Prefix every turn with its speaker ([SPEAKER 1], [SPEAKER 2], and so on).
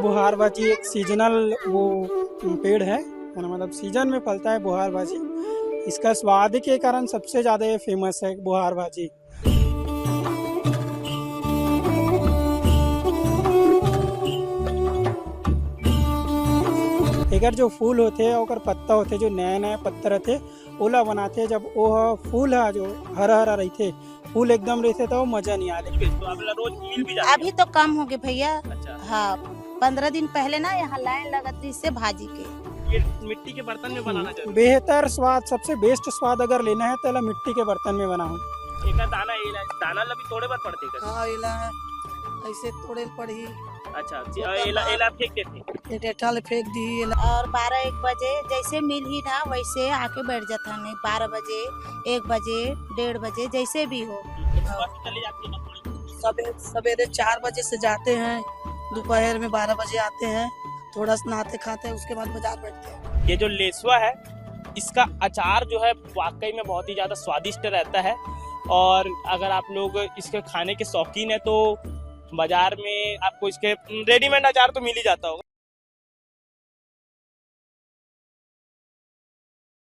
[SPEAKER 1] बुहार भाजी एक सीजनल वो पेड़ है ना, मतलब सीजन में फलता है बुहार भाजी। इसका स्वाद के कारण सबसे ज़्यादा ये फेमस है बुहार भाजी। एकर जो फूल होते हैं और पत्ता होते जो नए नए पत्ता रहते ओला बनाते, जब वो फूल है जो हरा हरा रहते फूल एकदम रहते तो मजा नहीं आते।
[SPEAKER 2] तो आप रोज मिल भी जाते
[SPEAKER 3] अभी तो कम हो गए भैया।
[SPEAKER 2] अच्छा।
[SPEAKER 3] हाँ, 15 दिन पहले ना यहाँ लाइन लगती इससे भाजी के।
[SPEAKER 2] ये मिट्टी के बर्तन में बनाना चाहिए।
[SPEAKER 1] बेहतर स्वाद, सबसे बेस्ट स्वाद अगर लेना है तो मिट्टी के बर्तन में बनाओ।
[SPEAKER 2] एक दाना लभी थोड़े बार पड़ते हैं।
[SPEAKER 4] हाँ, एला ऐसे थोड़े पड़ी।
[SPEAKER 2] अच्छा, एला फेंक देते।
[SPEAKER 4] डेटॉल फेंक दी।
[SPEAKER 3] और 12-1 बजे जैसे मिल ही ना वैसे आके बैठ जाता, नहीं 12 बजे 1 बजे 1:30 बजे जैसे भी हो।
[SPEAKER 2] चली जाती है ना।
[SPEAKER 4] सवेरे 4 बजे से जाते हैं, दोपहर में 12 बजे आते हैं, थोड़ा नहाते खाते हैं, उसके बाद बाजार बैठते हैं।
[SPEAKER 2] ये जो लेसुआ है इसका अचार जो है वाकई में बहुत ही ज़्यादा स्वादिष्ट रहता है। और अगर आप लोग इसके खाने के शौकीन है तो बाजार में आपको इसके रेडीमेड अचार तो मिल ही जाता होगा।